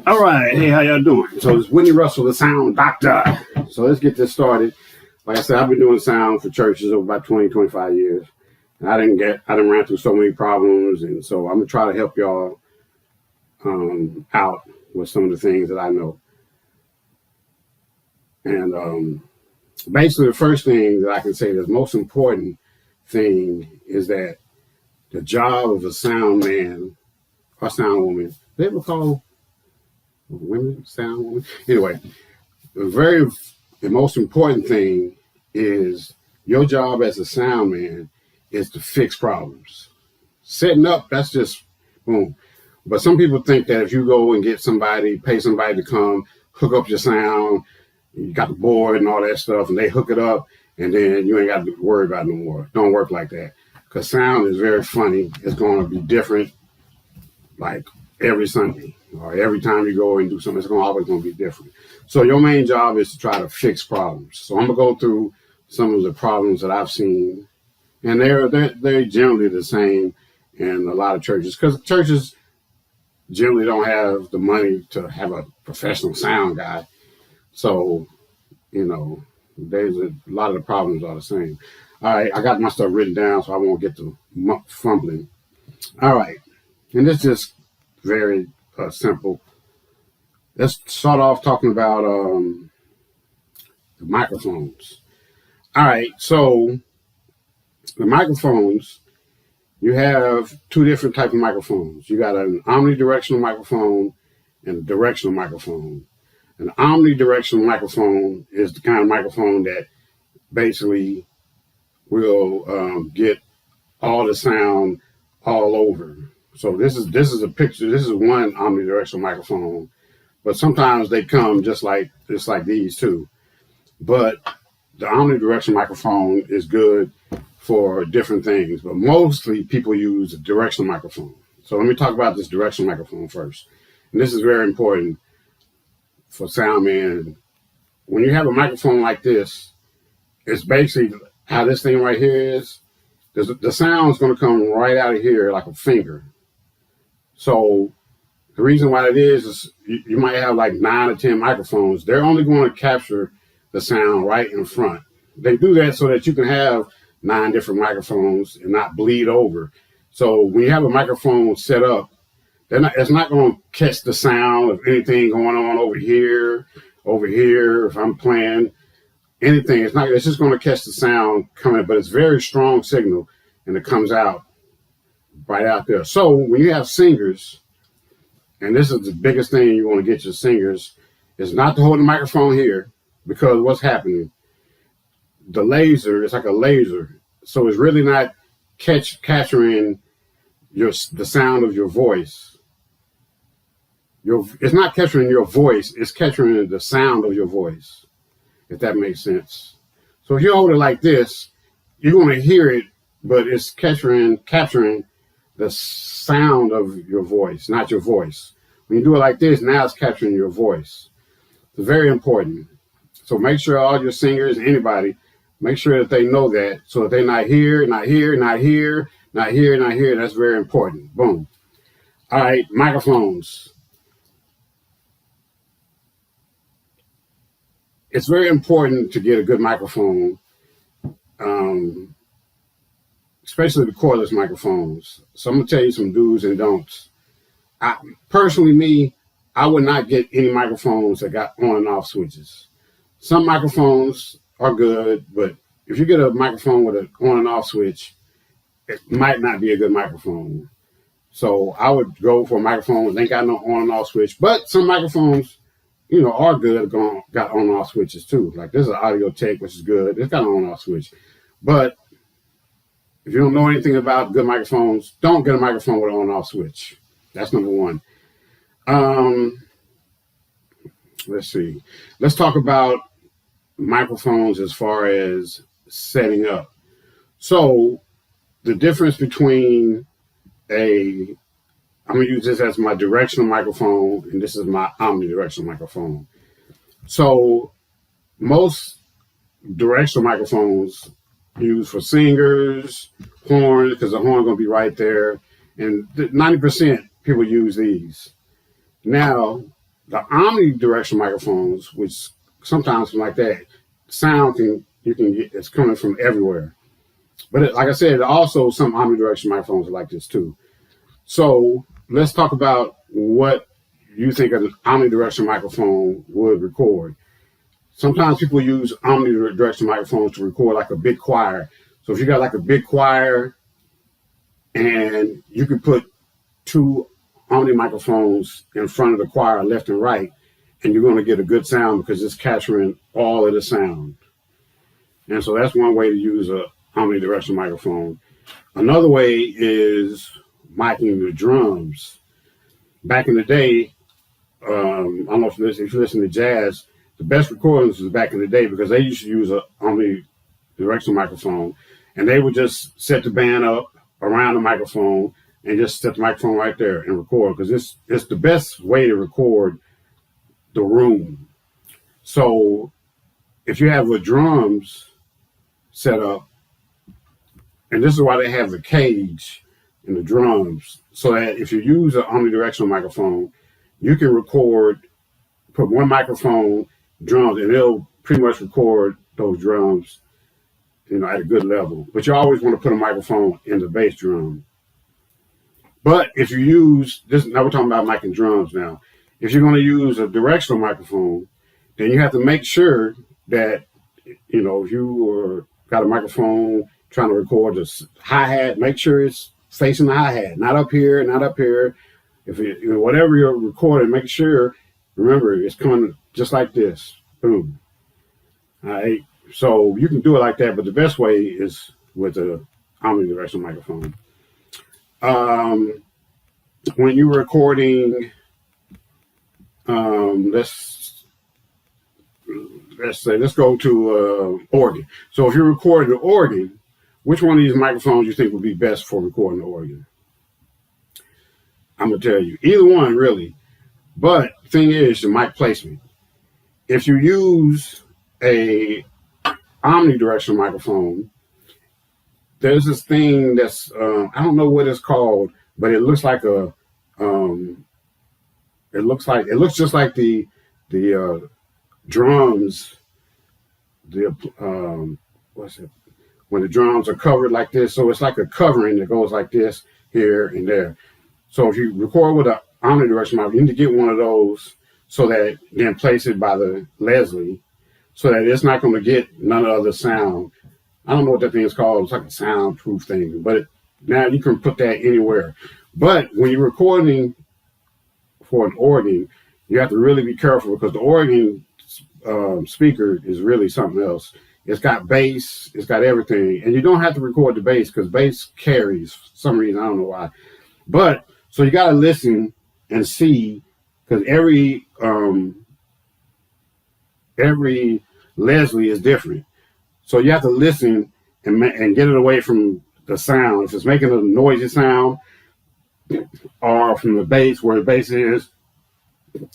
All right, hey, how y'all doing? So it's Whitney Russell, the sound doctor. So let's get this started. Like I said, I've been doing sound for churches over about 20, 25 years. And I didn't ran through so many problems. And so I'm going to try to help y'all out with some of the things that I know. And basically the first thing that I can say, the most important thing is that the job of a sound man or sound woman, they ever call women sound women? Anyway, the most important thing is your job as a sound man is to fix problems. Setting up, that's just boom. But some people think that if you go and get somebody, pay somebody to come hook up your sound, you got the board and all that stuff, and they hook it up, and then you ain't got to worry about it no more. Don't work like that. Because sound is very funny. It's going to be different like every Sunday or every time you go and do something. It's always going to be different. So your main job is to try to fix problems. So I'm going to go through some of the problems that I've seen, and they're generally the same in a lot of churches, because churches generally don't have the money to have a professional sound guy. So, there's a lot of the problems are the same. All right, I got my stuff written down so I won't get to fumbling. All right, and it's just very simple. Let's start off talking about the microphones. All right, so the microphones, you have two different types of microphones. You got an omnidirectional microphone and a directional microphone. An omnidirectional microphone is the kind of microphone that basically will get all the sound all over. So this is a picture. This is one omnidirectional microphone, but sometimes they come just like these two. But the omnidirectional microphone is good for different things, but mostly people use a directional microphone. So let me talk about this directional microphone first. And this is very important for sound man. When you have a microphone like this, it's basically how this thing right here is. The sound is going to come right out of here like a finger. So the reason why it is you might have like 9 or 10 microphones. They're only going to capture the sound right in front. They do that so that you can have 9 different microphones and not bleed over. So when you have a microphone set up, it's not going to catch the sound of anything going on over here. If I'm playing anything, it's just going to catch the sound coming, but it's very strong signal, and it comes out right out there. So when you have singers, and this is the biggest thing you want to get your singers, is not to hold the microphone here, because what's happening, the laser, it's like a laser. So it's really not capturing the sound of your voice. It's not capturing your voice, it's capturing the sound of your voice, if that makes sense. So if you hold it like this, you're going to hear it, but it's capturing the sound of your voice, not your voice. When you do it like this, now it's capturing your voice. It's very important. So make sure all your singers, anybody, make sure that they know that, so that they're not here, not here, not here, not here, not here. That's very important. Boom. All right, microphones. It's very important to get a good microphone, especially the cordless microphones. So I'm going to tell you some do's and don'ts. Personally, I would not get any microphones that got on and off switches. Some microphones are good, but if you get a microphone with an on and off switch, it might not be a good microphone. So I would go for a microphone that ain't got no on and off switch. But some microphones, are good, got on and off switches too. Like this is an Audio Tech, which is good. It's got an on and off switch. But if you don't know anything about good microphones, don't get a microphone with an on and off switch. That's number one. Let's see. Let's talk about microphones as far as setting up. So the difference between I'm going to use this as my directional microphone, and this is my omnidirectional microphone. So most directional microphones used for singers, horns, because the horn going to be right there, and 90% people use these. Now, the omnidirectional microphones, which sometimes like that, sound you can get, it's coming from everywhere. But like I said, also some omnidirectional microphones are like this too. So let's talk about what you think an omnidirectional microphone would record. Sometimes people use omnidirectional microphones to record like a big choir. So if you got like a big choir and you could put two omni microphones in front of the choir, left and right, and you're going to get a good sound because it's capturing all of the sound. And so that's one way to use a omnidirectional microphone. Another way is miking the drums. Back in the day, I don't know if you listen to jazz, the best recordings was back in the day because they used to use an omnidirectional microphone, and they would just set the band up around the microphone and just set the microphone right there and record because it's the best way to record the room. So if you have the drums set up, and this is why they have the cage in the drums, so that if you use an omnidirectional microphone, you can record, put one microphone, drums, and it'll pretty much record those drums, at a good level. But you always want to put a microphone in the bass drum. But if you use this, now we're talking about mic and drums now. If you're going to use a directional microphone, then you have to make sure that, if you got a microphone trying to record the hi-hat, make sure it's facing the hi-hat, not up here, not up here. If whatever you're recording, make sure, remember, it's coming just like this. Boom. All right. So you can do it like that, but the best way is with a omnidirectional microphone. When you're recording, let's go to organ. So if you're recording the organ, which one of these microphones you think would be best for recording the organ? I'm gonna tell you, either one really. But the thing is the mic placement. If you use a omnidirectional microphone, there's this thing that's I don't know what it's called, but it looks like it looks just like the drums. What's it? When the drums are covered like this, so it's like a covering that goes like this here and there. So if you record with an omnidirectional microphone, you need to get one of those so that then place it by the Leslie, so that it's not going to get none of the sound. I don't know what that thing is called. It's like a soundproof thing, but now you can put that anywhere. But when you're recording for an organ, you have to really be careful because the organ speaker is really something else. It's got bass, it's got everything, and you don't have to record the bass because bass carries for some reason. I don't know why. But so you got to listen and see because every Leslie is different. So you have to listen and get it away from the sound. If it's making a noisy sound or from the bass, where the bass is,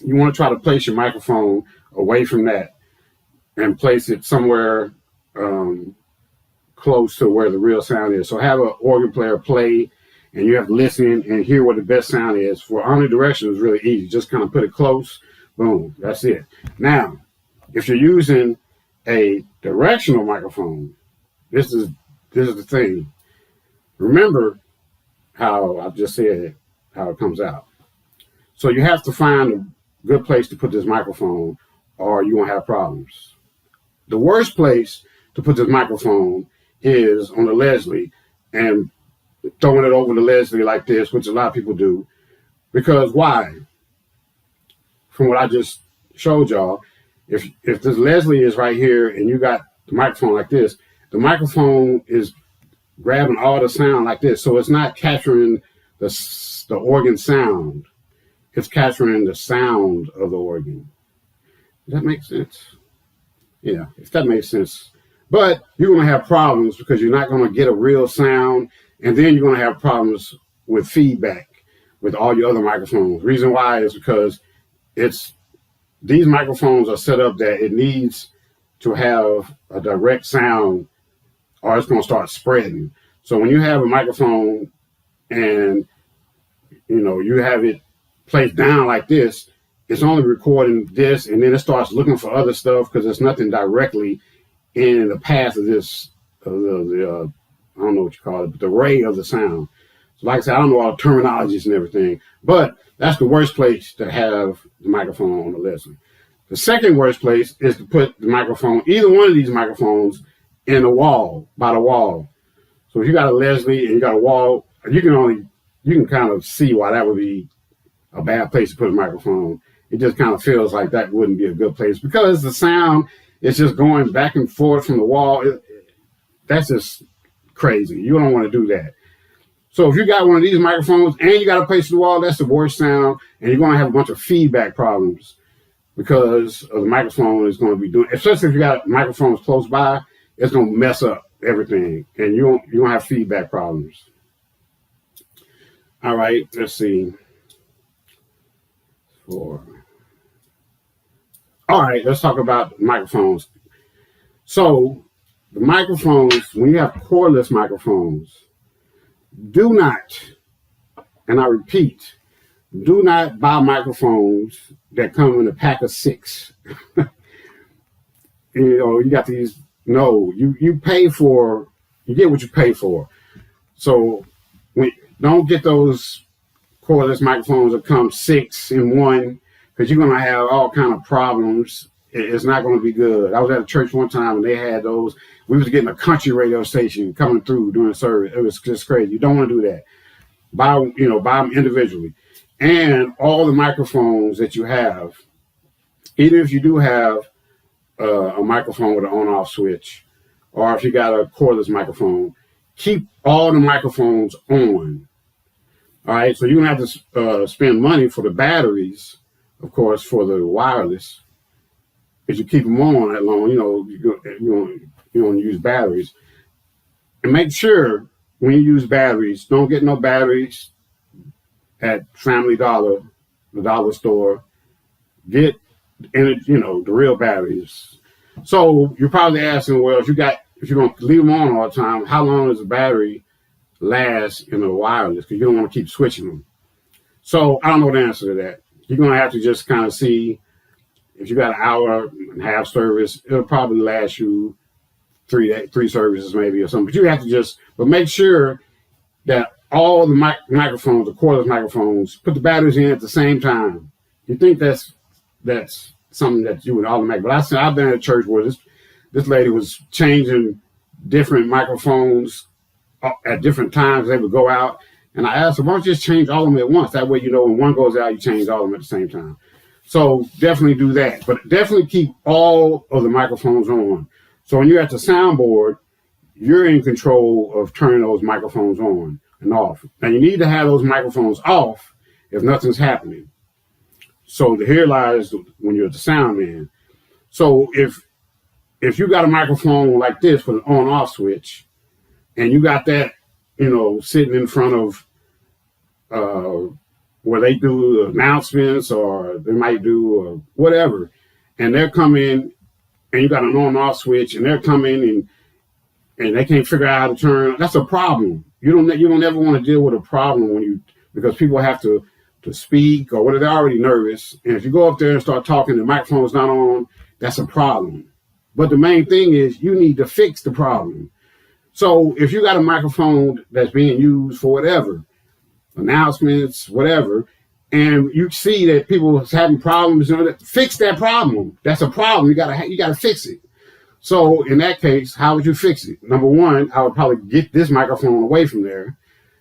you want to try to place your microphone away from that and place it somewhere close to where the real sound is. So have an organ player play, and you have to listen and hear what the best sound is. For omnidirectional, it's really easy. Just kind of put it close. Boom. That's it. Now, if you're using a directional microphone, this is the thing. Remember how I just said how it comes out. So you have to find a good place to put this microphone, or you're gonna have problems. The worst place to put this microphone is on the Leslie and throwing it over the Leslie like this, which a lot of people do. Because why? From what I just showed y'all, if this Leslie is right here and you got the microphone like this, the microphone is grabbing all the sound like this. So it's not capturing the organ sound. It's capturing the sound of the organ. Does that make sense? Yeah, if that makes sense. But you're going to have problems because you're not going to get a real sound. And then you're going to have problems with feedback with all your other microphones. Reason why is because these microphones are set up that it needs to have a direct sound or it's going to start spreading. So when you have a microphone and, you have it placed down like this, it's only recording this, and then it starts looking for other stuff because there's nothing directly in the path of this, I don't know what you call it, but the ray of the sound. So like I said, I don't know all the terminologies and everything, but that's the worst place to have the microphone on the Leslie. The second worst place is to put the microphone, either one of these microphones, in the wall, by the wall. So if you got a Leslie and you got a wall, you can kind of see why that would be a bad place to put a microphone. It just kind of feels like that wouldn't be a good place because the sound is just going back and forth from the wall. That's just crazy. You don't want to do that. So if you got one of these microphones and you got a place to the wall, that's the worst sound, and you're going to have a bunch of feedback problems because of the microphone is going to be doing, especially if you got microphones close by, it's going to mess up everything, and you won't have feedback problems. All right, let's see. All right, let's talk about microphones. So the microphones, when you have cordless microphones, do not, and I repeat, do not buy microphones that come in a pack of 6. You got these. No, you pay for, you get what you pay for. So don't get those cordless microphones that come 6 in 1, because you're going to have all kind of problems. It's not going to be good. I was at a church one time and they had those. We was getting a country radio station coming through during service. It was just crazy. You don't want to do that. Buy them individually. And all the microphones that you have, even if you do have a microphone with an on-off switch, or if you got a cordless microphone, keep all the microphones on. All right, so you're going to have to spend money for the batteries, of course, for the wireless. If you keep them on that long, you don't use batteries. And make sure when you use batteries, don't get no batteries at Family Dollar, the dollar store. Get the real batteries. So you're probably asking, well, if you're going to leave them on all the time, how long does the battery last in the wireless? Because you don't want to keep switching them. So I don't know the answer to that. You're going to have to just kind of see. If you got an hour and a half service, it'll probably last you three services maybe or something. But you have to but make sure that all the microphones, the cordless microphones, put the batteries in at the same time. You think that's something that you would automatically. But I've been at a church where this lady was changing different microphones at different times. They would go out, and I asked her, why don't you just change all of them at once? That way, when one goes out, you change all of them at the same time. So definitely do that, but definitely keep all of the microphones on. So when you're at the soundboard, you're in control of turning those microphones on and off. Now you need to have those microphones off if nothing's happening. So here lies when you're the sound man. So if you got a microphone like this with an on-off switch, and you got that, sitting in front of where they do announcements or they might do whatever, and they're coming, and you got an on-off switch, and they're coming and they can't figure out how to turn. That's a problem. You don't ever want to deal with a problem because people have to speak or whether they're already nervous, and if you go up there and start talking, the microphone's not on. That's a problem. But the main thing is you need to fix the problem. So if you got a microphone that's being used for whatever, announcements, whatever, and you see that people are having problems, fix that problem. That's a problem. You gotta fix it. So in that case, how would you fix it? Number one, I would probably get this microphone away from there,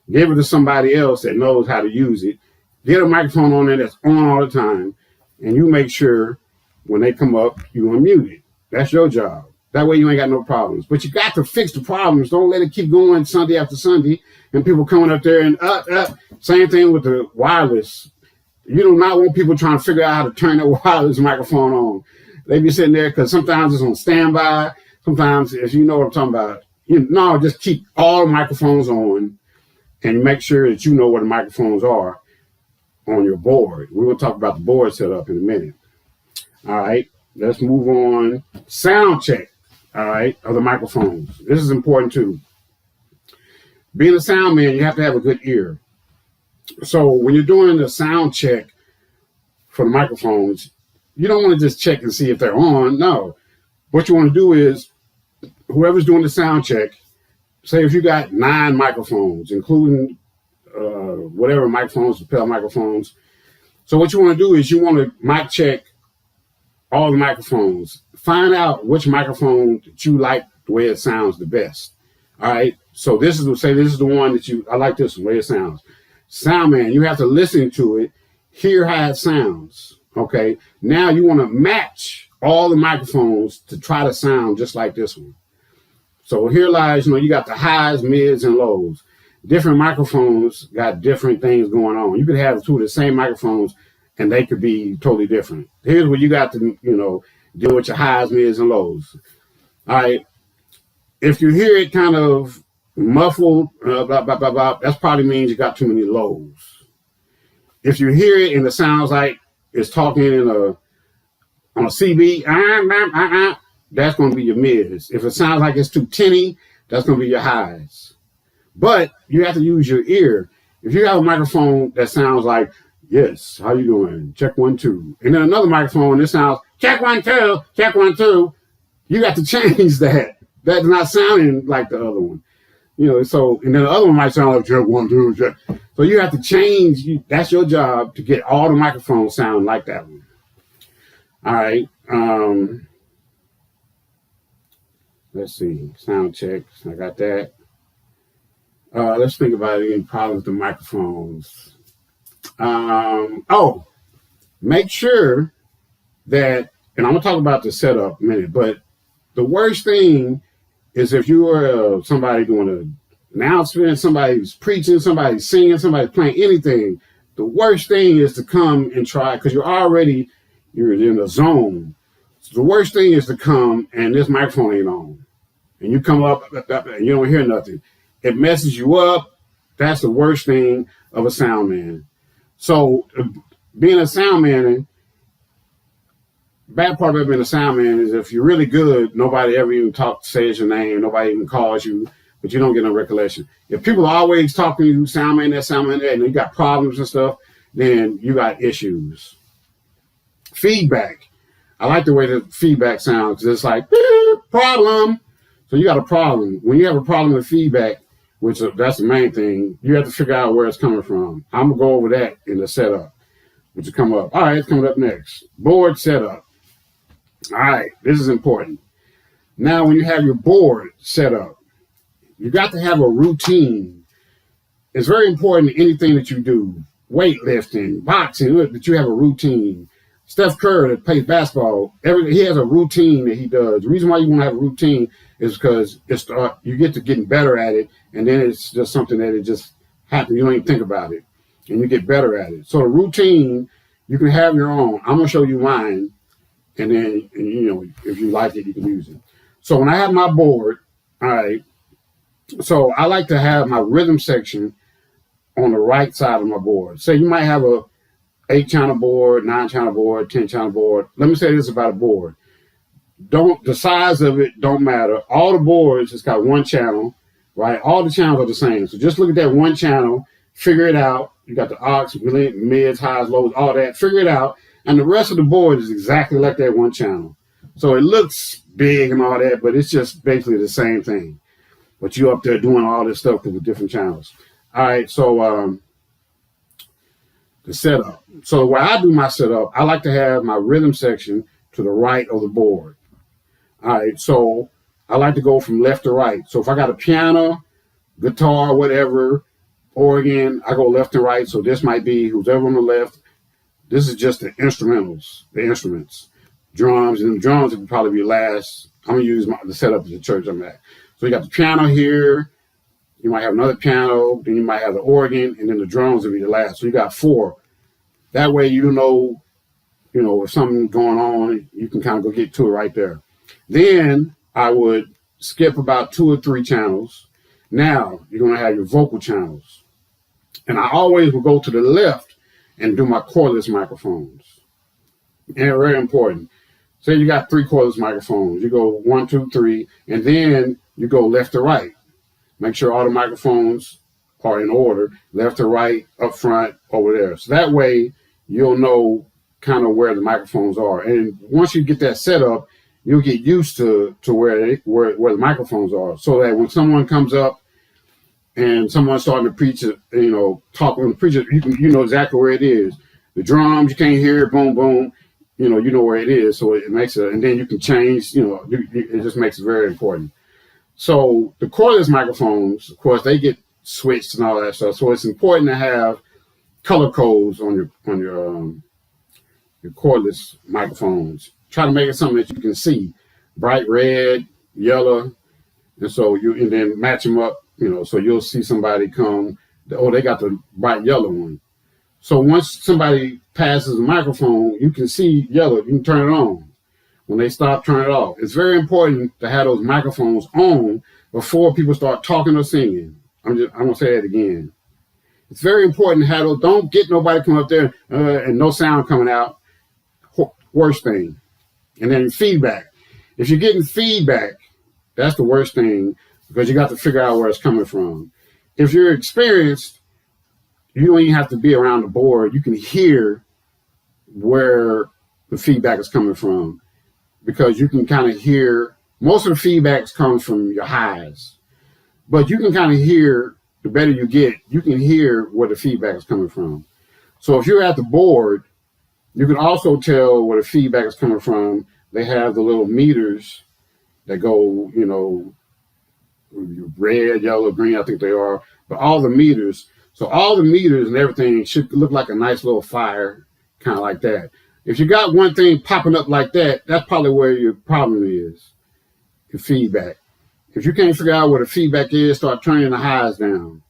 give it to somebody else that knows how to use it, get a microphone on there that's on all the time, and you make sure when they come up, you unmute it. That's your job. That way you ain't got no problems. But you got to fix the problems. Don't let it keep going Sunday after Sunday and people coming up there and up. Same thing with the wireless. You do not want people trying to figure out how to turn their wireless microphone on. They be sitting there because sometimes it's on standby. Sometimes, as you know what I'm talking about, just keep all the microphones on and make sure that you know where the microphones are on your board. We're going to talk about the board setup in a minute. All right, let's move on. Sound check. All right, of the microphones. This is important too. Being a sound man, you have to have a good ear. So when you're doing the sound check for the microphones, you don't want to just check and see if they're on. No. What you want to do is, whoever's doing the sound check, say if you got 9 microphones, including whatever microphones, lapel microphones. So what you want to do is you want to mic check all the microphones. Find out which microphone that you like the way it sounds the best. All right. So this is the one that I like this way it sounds. Sound man, you have to listen to it, hear how it sounds. Okay. Now you want to match all the microphones to try to sound just like this one. So here lies, you got the highs, mids, and lows. Different microphones got different things going on. You could have 2 of the same microphones and they could be totally different. Here's where you got to, deal with your highs, mids, and lows. All right. If you hear it kind of muffled, blah, blah, blah, blah, that probably means you got too many lows. If you hear it and it sounds like it's talking on a CB, that's going to be your mids. If it sounds like it's too tinny, that's going to be your highs. But you have to use your ear. If you have a microphone that sounds like, yes, how you doing? Check 1, 2. And then another microphone that sounds, check 1, 2, check 1, 2. You got to change that. That's not sounding like the other one. So, and then the other one might sound like check 1, 2, check. So you have to change. That's your job to get all the microphones sound like that one. All right. Let's see. Sound checks. I got that. Let's think about any problems with the microphones. Make sure that, and I'm going to talk about the setup in a minute, but the worst thing is if you are somebody doing an announcement, somebody's preaching, somebody's singing, somebody's playing anything, the worst thing is to come and try, because you're in a zone. So the worst thing is to come and this microphone ain't on. And you come up and you don't hear nothing. It messes you up. That's the worst thing of a sound man. So being a sound man, bad part about being a sound man is if you're really good, nobody ever even says your name, nobody even calls you, but you don't get no recollection. If people are always talking to you, sound man, that, and you got problems and stuff, then you got issues. Feedback. I like the way the feedback sounds because it's like, problem. So you got a problem. When you have a problem with feedback, that's the main thing, you have to figure out where it's coming from. I'm going to go over that in the setup, which will come up. All right, it's coming up next. Board setup. All right, this is important. Now, when you have your board set up, you got to have a routine. It's very important in anything that you do, weightlifting, boxing, that you have a routine. Steph Curry that plays basketball, he has a routine that he does. The reason why you want to have a routine is because you get to getting better at it, and then it's just something that it just happens. You don't even think about it, and you get better at it. So the routine, you can have your own. I'm going to show you mine, and then if you like it, you can use it. So when I have my board, all right, so I like to have my rhythm section on the right side of my board. Say you might have a 8-channel board, 9-channel board, 10-channel board. Let me say this about a board. The size of it don't matter. All the boards, it's got one channel, right? All the channels are the same. So just look at that one channel, figure it out. You got the aux, mids, highs, lows, all that. Figure it out. And the rest of the board is exactly like that one channel. So it looks big and all that, but it's just basically the same thing. But you up there doing all this stuff with the different channels. All right, so the setup. So when I do my setup, I like to have my rhythm section to the right of the board. All right, so I like to go from left to right. So if I got a piano, guitar, whatever, organ, I go left to right. So this might be who's ever on the left. This is just the instruments. Drums, and the drums would probably be last. I'm going to use the setup of the church I'm at. So you got the piano here. You might have another piano. Then you might have the organ, and then the drums will be the last. So you got 4. That way you know, if something's going on, you can kind of go get to it right there. Then I would skip about 2 or 3 channels. Now you're going to have your vocal channels. And I always will go to the left and do my cordless microphones. And very important. Say you got 3 cordless microphones. You go 1, 2, 3, and then you go left to right. Make sure all the microphones are in order, left to right, up front, over there. So that way you'll know kind of where the microphones are. And once you get that set up, you'll get used to where the microphones are, so that when someone comes up and someone's starting to preach, talking to the preacher, you know exactly where it is. The drums, you can't hear it, boom, boom. You know where it is, so it makes it, and then you can change. It just makes it very important. So the cordless microphones, of course, they get switched and all that stuff. So it's important to have color codes on your cordless microphones. Try to make it something that you can see, bright red, yellow, and then match them up. So you'll see somebody come. Oh, they got the bright yellow one. So once somebody passes the microphone, you can see yellow. You can turn it on. When they stop, turn it off. It's very important to have those microphones on before people start talking or singing. I'm gonna say that again. It's very important to have those. Don't get nobody come up there and no sound coming out. Worst thing. And then feedback. If you're getting feedback, that's the worst thing, because you got to figure out where it's coming from. If you're experienced, you don't even have to be around the board. You can hear where the feedback is coming from, because you can kind of hear. Most of the feedback comes from your highs, but you can kind of hear. The better you get, you can hear where the feedback is coming from. So if you're at the board, you can also tell where the feedback is coming from. They have the little meters that go, red, yellow, green, I think they are, but all the meters. So all the meters and everything should look like a nice little fire, kind of like that. If you got one thing popping up like that, that's probably where your problem is, your feedback. If you can't figure out where the feedback is, start turning the highs down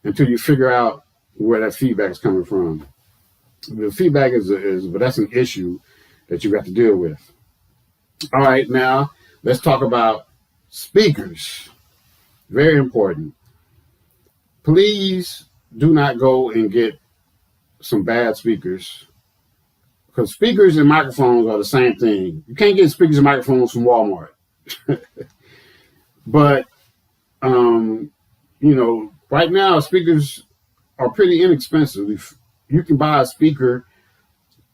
until you figure out where that feedback is coming from. The feedback but that's an issue that you got to deal with. All right, now let's talk about speakers. Very important. Please do not go and get some bad speakers, because speakers and microphones are the same thing. You can't get speakers and microphones from Walmart. But, right now speakers are pretty inexpensive. You can buy a speaker.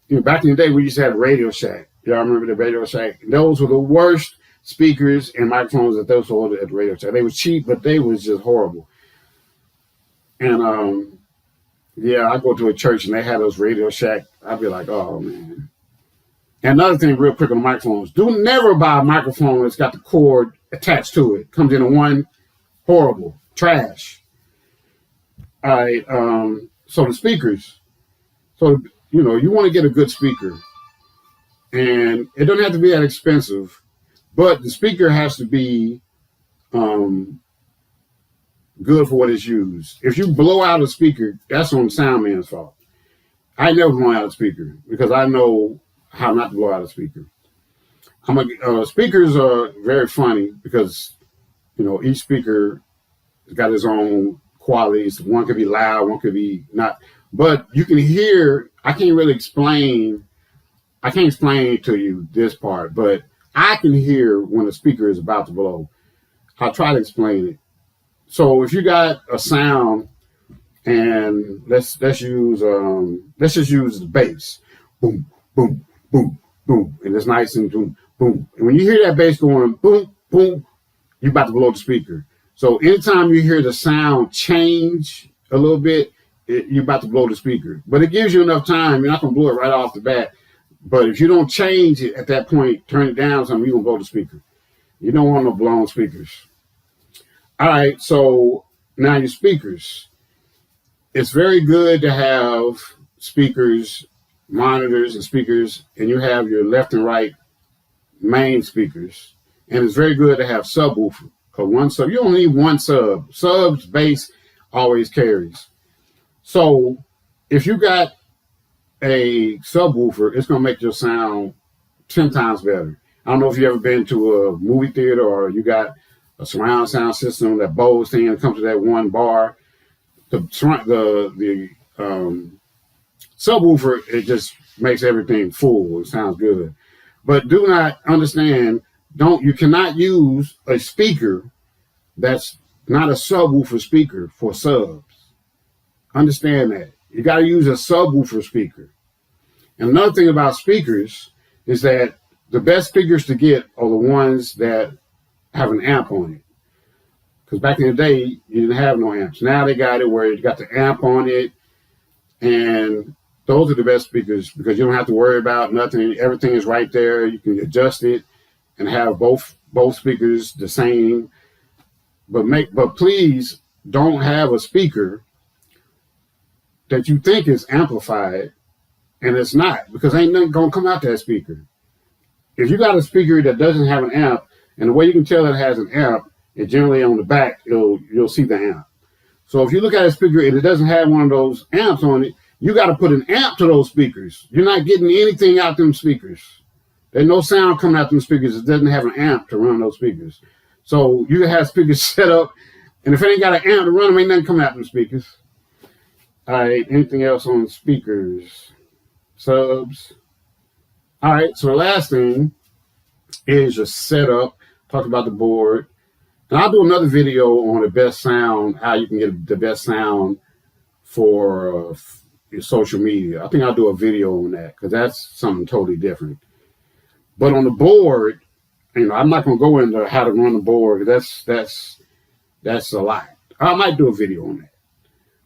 Back in the day, we used to have Radio Shack. Y'all remember the Radio Shack? Those were the worst speakers and microphones that they sold at the Radio Shack. They were cheap, but they was just horrible. And I go to a church and they had those Radio Shack. I'd be like, oh man. And another thing, real quick on the microphones: do never buy a microphone that's got the cord attached to it. Comes in a one. Horrible. Trash. All right. So the speakers. So, you want to get a good speaker. And it doesn't have to be that expensive, but the speaker has to be good for what it's used. If you blow out a speaker, that's on the sound man's fault. I never blow out a speaker because I know how not to blow out a speaker. Speakers are very funny because, each speaker has got its own qualities. One could be loud, one could be not. But you can hear. I can't explain to you this part, but I can hear when a speaker is about to blow. I'll try to explain it. So if you got a sound, and let's just use the bass, boom, boom, boom, boom, and it's nice and boom, boom. And when you hear that bass going boom, boom, you're about to blow the speaker. So anytime you hear the sound change a little bit, you're about to blow the speaker. But it gives you enough time. You're not gonna blow it right off the bat. But if you don't change it at that point, turn it down, you're gonna blow the speaker. You don't want no blown speakers. All right, so now your speakers. It's very good to have speakers, monitors and speakers, and you have your left and right main speakers. And it's very good to have subwoofer. One sub. You don't need one sub. Subs, bass always carries. So if you got a subwoofer, it's going to make your sound 10 times better. I don't know if you ever been to a movie theater or you got a surround sound system, that Bose thing that comes to that one bar. The subwoofer, it just makes everything full. It sounds good. But do not understand, you cannot use a speaker that's not a subwoofer speaker for subs. Understand that. You got to use a subwoofer speaker. And another thing about speakers is that the best speakers to get are the ones that have an amp on it. Because back in the day, you didn't have no amps. Now they got it where you got the amp on it. And those are the best speakers because you don't have to worry about nothing. Everything is right there. You can adjust it and have both speakers the same. But please don't have a speaker that you think is amplified and it's not, because ain't nothing gonna come out that speaker. If you got a speaker that doesn't have an amp, and the way you can tell it has an amp, it generally on the back, you'll see the amp. So if you look at a speaker and it doesn't have one of those amps on it, you got to put an amp to those speakers. You're not getting anything out them speakers. There's no sound coming out them speakers. It doesn't have an amp to run those speakers. So you can have speakers set up, and if it ain't got an amp to run them, ain't nothing coming out them speakers. All right, anything else on speakers? Subs. All right, so the last thing is your setup. Talk about the board. And I'll do another video on the best sound, how you can get the best sound for your social media. I think I'll do a video on that because that's something totally different. But on the board, I'm not going to go into how to run the board. That's a lot. I might do a video on that.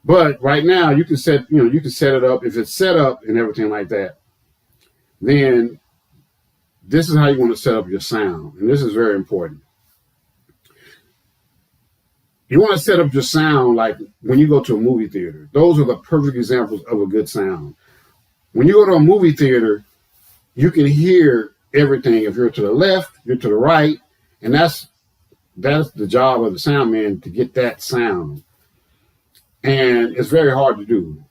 But right now, you can set it up. If it's set up and everything like that, then this is how you want to set up your sound. And this is very important. You want to set up your sound like when you go to a movie theater. Those are the perfect examples of a good sound. When you go to a movie theater, you can hear everything. If you're to the left, you're to the right, and that's the job of the sound man, to get that sound. And it's very hard to do.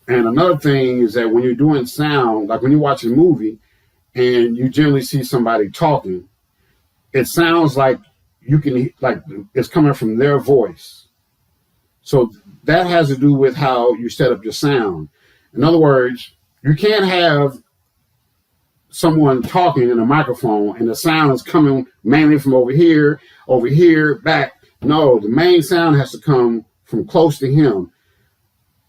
And another thing is that when you're doing sound, like when you watch a movie and you generally see somebody talking, it sounds like it's coming from their voice. So that has to do with how you set up your sound. In other words, you can't have someone talking in a microphone and the sound is coming mainly from over here, back. No, the main sound has to come from close to him,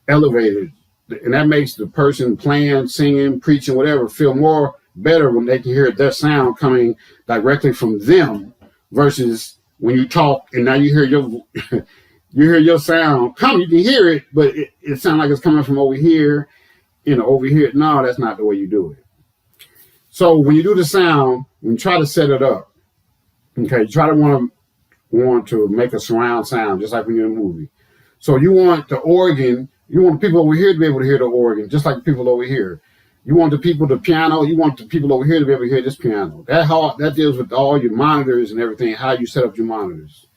elevated. And that makes the person playing, singing, preaching, whatever, feel more better when they can hear their sound coming directly from them versus when you talk and now you hear your sound come. You can hear it, but it sounds like it's coming from over here, over here. No, that's not the way you do it. So when you do the sound, when you try to set it up, okay, you try to want to make a surround sound, just like when you're in a movie. So you want the organ, you want the people over here to be able to hear the organ, just like the people over here. You want the piano, you want the people over here to be able to hear this piano. That deals with all your monitors and everything, how you set up your monitors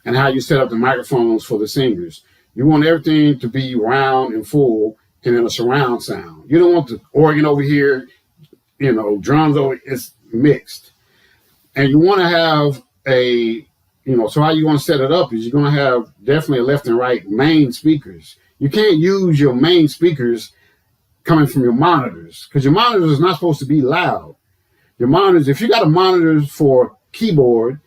and how you set up the microphones for the singers. You want everything to be round and full and in a surround sound. You don't want the organ over here, drums over, it's mixed. And you want to have so how you want to set it up is you're going to have definitely a left and right main speakers. You can't use your main speakers coming from your monitors because your monitors is not supposed to be loud. Your monitors, if you got a monitor for keyboard,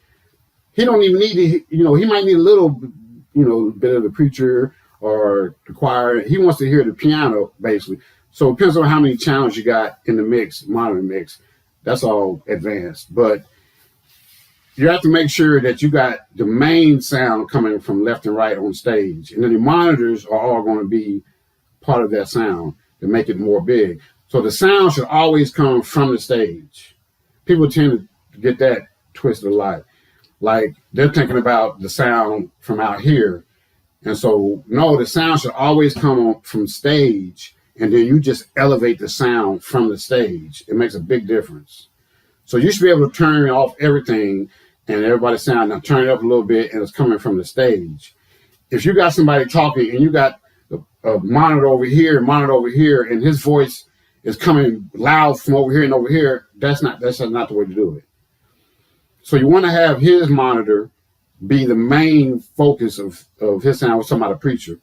he don't even need to, he might need a little, bit of the preacher or the choir. He wants to hear the piano basically. So it depends on how many channels you got in the monitor mix. That's all advanced. But you have to make sure that you got the main sound coming from left and right on stage. And then the monitors are all going to be part of that sound to make it more big. So the sound should always come from the stage. People tend to get that twisted a lot. Like they're thinking about the sound from out here. And so, no, the sound should always come from stage. And then you just elevate the sound from the stage. It makes a big difference. So you should be able to turn off everything and everybody's sound, now turn it up a little bit and it's coming from the stage. If you got somebody talking and you got a monitor over here, and his voice is coming loud from over here and over here, that's not the way to do it. So you want to have his monitor be the main focus of his sound. We're talking about a preacher.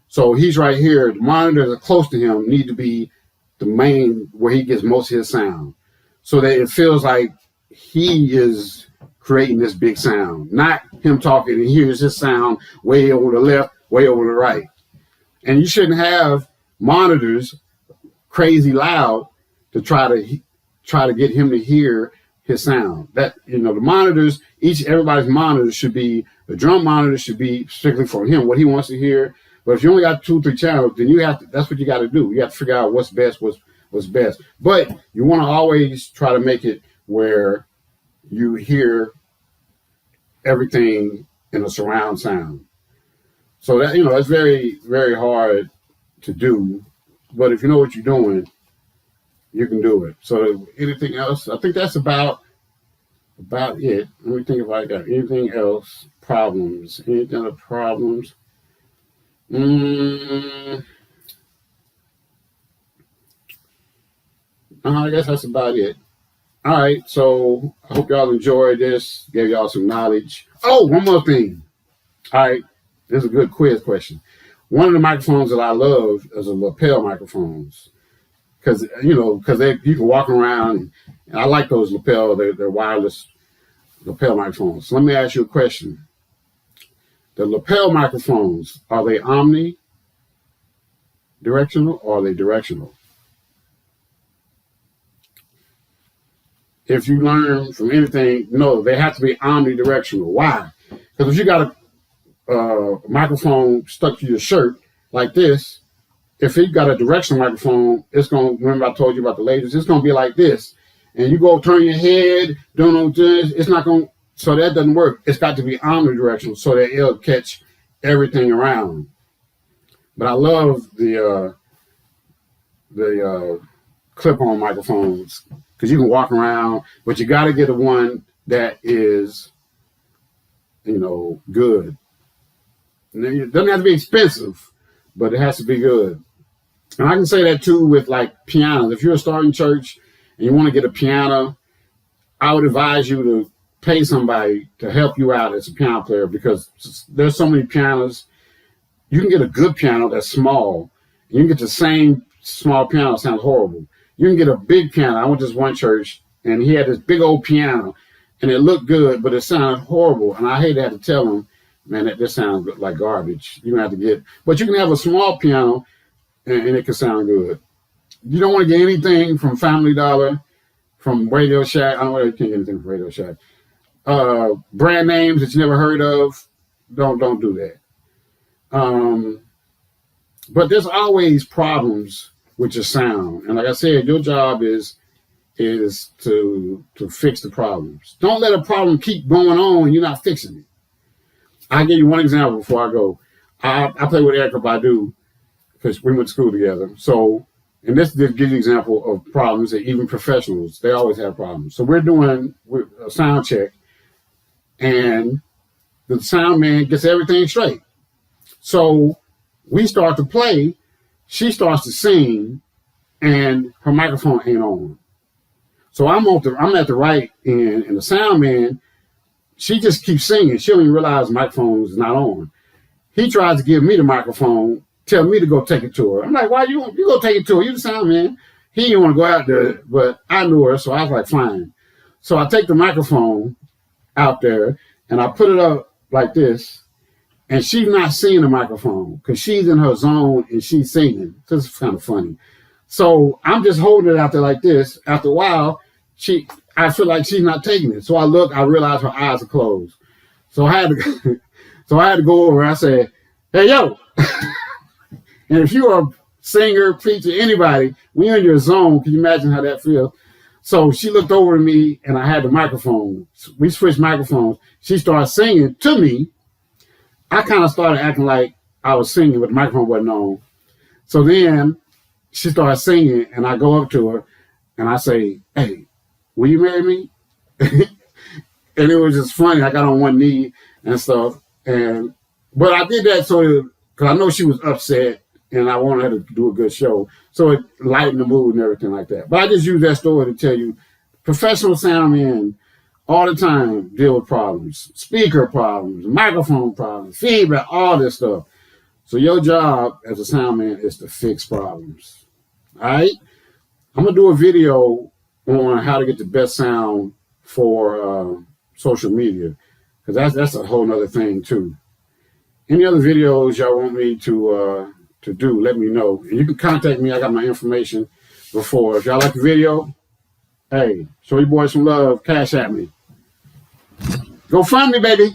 So he's right here. The monitors that are close to him need to be the main where he gets most of his sound so that it feels like he is creating this big sound, not him talking and hears his sound way over the left, way over the right. And you shouldn't have monitors crazy loud to try to get him to hear his sound. That, the monitors, everybody's monitor should be, the drum monitor should be strictly for him, what he wants to hear. But if you only got 2 or 3 channels, then that's what you got to do. You have to figure out what's best, what's best. But you want to always try to make it where you hear everything in a surround sound. So that, that's very, very hard to do. But if you know what you're doing, you can do it. So anything else? I think that's about it. Let me think if I got anything else. Problems. Any other problems? I guess that's about it. All right. So I hope y'all enjoyed this. Gave y'all some knowledge. Oh, one more thing. All right. This is a good quiz question. One of the microphones that I love is a lapel microphones. Because you can walk around, and I like those lapel, they're wireless lapel microphones. So let me ask you a question. The lapel microphones, are they omnidirectional or are they directional? If you learn from anything, no, they have to be omnidirectional. Why? Because if you got a microphone stuck to your shirt like this, if you've got a directional microphone, it's going to, remember I told you about the lasers, it's going to be like this. And you go turn your head, it's not going to, so that doesn't work. It's got to be omnidirectional so that it'll catch everything around. But I love the clip-on microphones because you can walk around, but you got to get a one that is, good. And it doesn't have to be expensive, but it has to be good. And I can say that too with like pianos. If you're a starting church and you want to get a piano, I would advise you to pay somebody to help you out as a piano player because there's so many pianos. You can get a good piano that's small. You can get the same small piano that sounds horrible. You can get a big piano. I went to this one church and he had this big old piano and it looked good, but it sounded horrible. And I hate to have to tell him, man, that just sounds like garbage. You're going to have to but you can have a small piano and it can sound good. You don't want to get anything from Family Dollar, from Radio Shack. I don't know whether you can get anything from Radio Shack. Brand names that you never heard of, don't do that. But there's always problems with your sound. And like I said, your job is to fix the problems. Don't let a problem keep going on and you're not fixing it. I'll give you one example before I go. I play with Erykah Badu because we went to school together. So, and this gives you an example of problems that even professionals, they always have problems. So we're doing a sound check and the sound man gets everything straight. So we start to play, she starts to sing, and her microphone ain't on. So I'm at the right end, and the sound man, she just keeps singing. She don't even realize the microphone is not on. He tries to give me the microphone, tell me to go take it to her. I'm like, why you go take it to her? You the sound man. He didn't want to go out there, but I knew her, so I was like, fine. So I take the microphone out there, and I put it up like this, and she's not seeing the microphone because she's in her zone and she's singing. This is kind of funny. So I'm just holding it out there like this. After a while, I feel like she's not taking it. So I look, I realize her eyes are closed. So I had to go over and I said, hey, yo. And if you're a singer, preacher, anybody, when you're in your zone, can you imagine how that feels? So she looked over at me and I had the microphone. We switched microphones. She started singing to me. I kind of started acting like I was singing, but the microphone wasn't on. So then she started singing and I go up to her and I say, hey, will you marry me? And it was just funny. I got on one knee and stuff. But I did that because I know she was upset and I wanted her to do a good show. So it lightened the mood and everything like that. But I just use that story to tell you, professional sound men all the time deal with problems, speaker problems, microphone problems, feedback, all this stuff. So your job as a sound man is to fix problems. All right? I'm going to do a video on how to get the best sound for social media, because that's a whole nother thing too. Any other videos y'all want me to do, let me know. And you can contact me. I got my information. before. If y'all like the video, hey, show your boy some love. Cash at me. Go find me, baby.